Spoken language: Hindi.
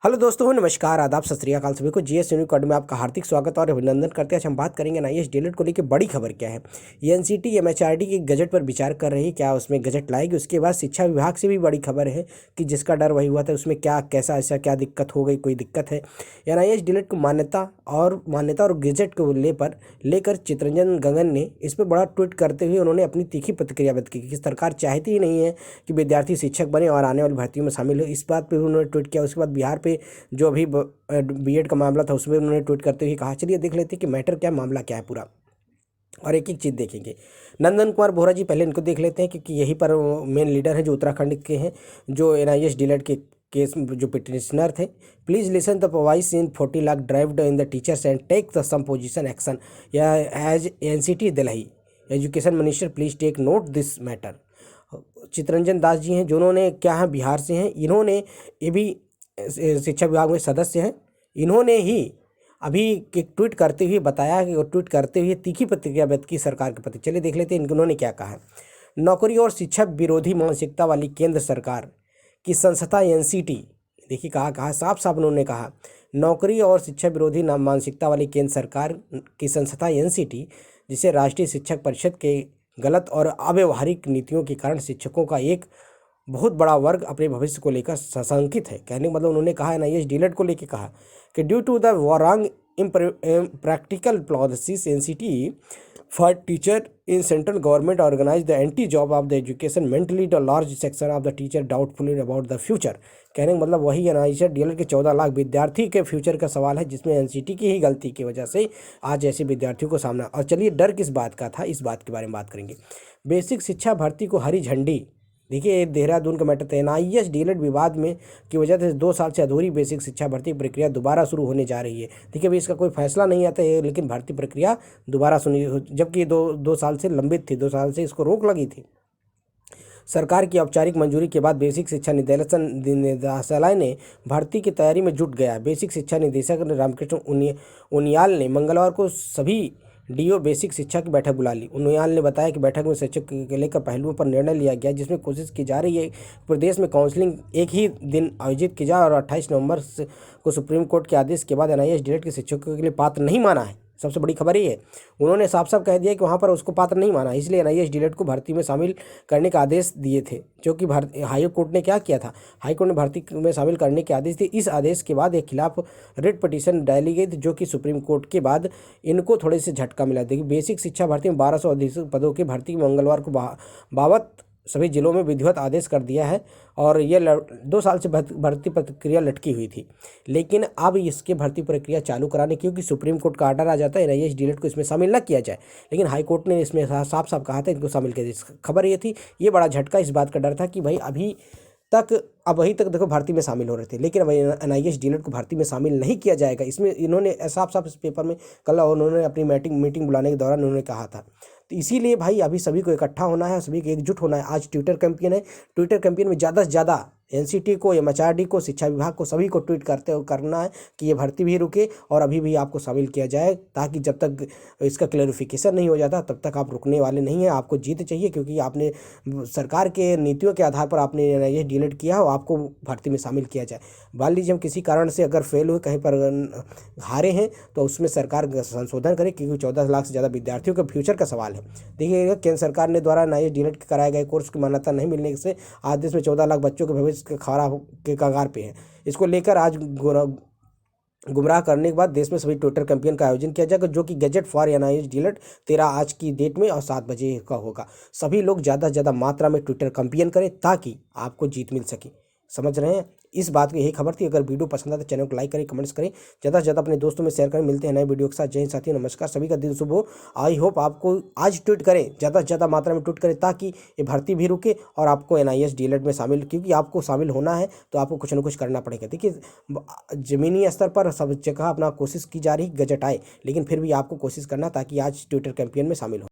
हेलो दोस्तों, नमस्कार, आदाब, सत श्री अकाल। सभी को जीएस यूनिकॉर्ड में आपका हार्दिक स्वागत और अभिनंदन करते हैं। आज हम बात करेंगे एनआईएस डीएलएड को लेकर बड़ी खबर क्या है। ये एनसीटी एमएचआरडी के गजट पर विचार कर रही है, क्या उसमें गजट लाएगी। उसके बाद शिक्षा विभाग से भी बड़ी खबर है कि जिसका डर वही हुआ था, उसमें क्या कैसा ऐसा क्या दिक्कत हो गई, कोई दिक्कत है। एनआईएस डीएलएड को मान्यता और गजट को लेकर चितरंजन गगन ने इस पर बड़ा ट्वीट करते हुए उन्होंने अपनी तीखी प्रतिक्रिया व्यक्त की कि सरकार चाहती ही नहीं है कि विद्यार्थी शिक्षक बने और आने वाली भर्तियों में शामिल हो। इस बात पर उन्होंने ट्वीट किया। उसके बाद बिहार पे जो अभी बीएड का मामला था उसमें उन्होंने ट्वीट करते हुए कहा, चलिए देख लेते हैं कि मैटर क्या, मामला क्या है पूरा, और एक एक चीज़ देखेंगे। नंदन कुमार बोहरा जी, पहले इनको देख लेते हैं क्योंकि यही पर मेन लीडर हैं जो उत्तराखंड के हैं, जो एनआईएस डीएलएड के केस जो पिटिशनर थे। Please listen the voice in 40 lakh drived in the teachers and take the some position action या as NCT Delhi education minister please take note this matter. Chittaranjan Das ji हैं, जो उन्होंने क्या है, बिहार से हैं। इन्होंने ये भी शिक्षा विभाग में सदस्य हैं। इन्होंने ही अभी एक ट्वीट करते हुए बताया कि, और ट्वीट करते हुए तीखी प्रतिक्रिया व्यक्त की सरकार के प्रति। चलिए देख लेते हैं इन्होंने क्या कहा है। नौकरी और शिक्षा विरोधी मानसिकता वाली केंद्र सरकार की संस्था एनसीटी, देखिए कहा साफ साफ उन्होंने कहा, नौकरी और शिक्षा विरोधी मानसिकता वाली केंद्र सरकार की संस्था एनसीटी, जिसे राष्ट्रीय शिक्षक परिषद के गलत और अव्यवहारिक नीतियों के कारण शिक्षकों का एक बहुत बड़ा वर्ग अपने भविष्य को लेकर सशंकित है। कहने का मतलब उन्होंने कहा, एनआईएस डीएलएड को लेकर कहा कि due to the wrong practical policies NCT for teacher in central government organise the anti job of the education mentally the large section of the teacher doubtful about the future. कहने का मतलब वही एनआईएस डीएलएड के 14 लाख विद्यार्थी के फ्यूचर का सवाल है, जिसमें एनसीटी की ही गलती की वजह से आज ऐसे विद्यार्थियों को सामना। और चलिए डर किस बात का था, इस बात के बारे में बात करेंगे। बेसिक शिक्षा भर्ती को हरी झंडी, देखिए देहरादून का मैटर था। एनआईएस डीएलएड विवाद में की वजह से 2 साल से अधूरी बेसिक शिक्षा भर्ती प्रक्रिया दोबारा शुरू होने जा रही है। देखिए अभी इसका कोई फैसला नहीं आता है, लेकिन भर्ती प्रक्रिया दोबारा सुनी, जबकि दो साल से लंबित थी, 2 साल से इसको रोक लगी थी। सरकार की औपचारिक मंजूरी के बाद बेसिक शिक्षा निदेशालय ने भर्ती की तैयारी में जुट गया। बेसिक शिक्षा निदेशक रामकृष्ण उनियाल ने मंगलवार को सभी डीओ बेसिक शिक्षा की बैठक बुला ली। उनियाल ने बताया कि बैठक में शिक्षक के लेकर पहलुओं पर निर्णय लिया गया, जिसमें कोशिश की जा रही है प्रदेश में काउंसलिंग एक ही दिन आयोजित की जाए और 28 नवंबर को सुप्रीम कोर्ट के आदेश के बाद एनआईएस डीएलएड के शिक्षकों के लिए पात्र नहीं माना है। सबसे बड़ी खबर ये है, उन्होंने साफ साफ कह दिया कि वहाँ पर उसको पात्र नहीं माना, इसलिए एनआईएस डीएलएड को भर्ती में शामिल करने का आदेश दिए थे, जो कि हाई कोर्ट ने क्या किया था, हाई कोर्ट ने भर्ती में शामिल करने के आदेश दिए। इस आदेश के बाद एक खिलाफ रिट पिटीशन डाली गई थी, जो कि सुप्रीम कोर्ट के बाद इनको थोड़े से झटका मिला। देखिए बेसिक शिक्षा भर्ती में 1200 अधिक पदों की भर्ती मंगलवार को 52 सभी जिलों में विधिवत आदेश कर दिया है, और ये 2 साल से भर्ती प्रक्रिया लटकी हुई थी। लेकिन अब इसके भर्ती प्रक्रिया चालू कराने, क्योंकि सुप्रीम कोर्ट का आर्डर आ जाता है एनआईएस डीएलएड को इसमें शामिल न किया जाए, लेकिन हाई कोर्ट ने इसमें साफ साफ कहा था इनको शामिल किया जाए। खबर ये थी, ये बड़ा झटका, इस बात का डर था कि भाई वही तक देखो भर्ती में शामिल हो रहे थे, लेकिन अब एनआईएस डीएलएड को भर्ती में शामिल नहीं किया जाएगा। इसमें इन्होंने साफ साफ इस पेपर में कल उन्होंने अपनी मीटिंग बुलाने के दौरान उन्होंने कहा था। तो इसीलिए भाई अभी सभी को इकट्ठा होना है, सभी को एकजुट होना है। आज ट्विटर कैंपेन है, ट्विटर कैंपेन में ज़्यादा से ज़्यादा एनसीटी को, एमएचआरडी को, शिक्षा विभाग को, सभी को ट्वीट करना है कि ये भर्ती भी रुके और अभी भी आपको शामिल किया जाए, ताकि जब तक इसका क्लैरिफिकेशन नहीं हो जाता तब तक आप रुकने वाले नहीं हैं। आपको जीत चाहिए, क्योंकि आपने सरकार के नीतियों के आधार पर आपने ये डीएलएड किया और आपको भर्ती में शामिल किया जाए। मान लीजिए हम किसी कारण से अगर फेल हुए, कहीं पर हारे हैं, तो उसमें सरकार संशोधन करे, क्योंकि 14 लाख से ज़्यादा विद्यार्थियों के फ्यूचर का सवाल है। देखिए केंद्र सरकार ने द्वारा एनआईएस डीएलएड के कराए गए कोर्स की मान्यता नहीं मिलने से आज देश में 14 लाख बच्चों के भविष्य खराब के कगार पे है। इसको लेकर आज गुमराह करने के बाद देश में सभी ट्विटर कैंपेन का आयोजन किया जाएगा, जो कि गजट फॉर एनआईएस डीएलएड 13 आज की डेट में और 7 बजे का होगा। सभी लोग ज़्यादा से ज़्यादा मात्रा में ट्विटर कैंपेन करें ताकि आपको जीत मिल सके। समझ रहे हैं, इस बात की यही खबर थी। अगर वीडियो पसंद आए तो चैनल को लाइक करें, कमेंट्स करें, ज़्यादा से ज़्यादा अपने दोस्तों में शेयर करें। मिलते हैं नए वीडियो के साथ। जय हिंद साथियों, नमस्कार, सभी का दिन शुभ हो। आई होप आपको आज ट्वीट करें, ज़्यादा से ज़्यादा मात्रा में ट्वीट करें, ताकि ये भर्ती भी रुके और आपको एनआईएस डीएलएड में शामिल, क्योंकि आपको शामिल होना है तो आपको कुछ ना कुछ करना पड़ेगा। देखिए ज़मीनी स्तर पर सब जगह अपना कोशिश की जा रही, गजट आए, लेकिन फिर भी आपको कोशिश करना ताकि आज ट्विटर कैंपेन में शामिल हो।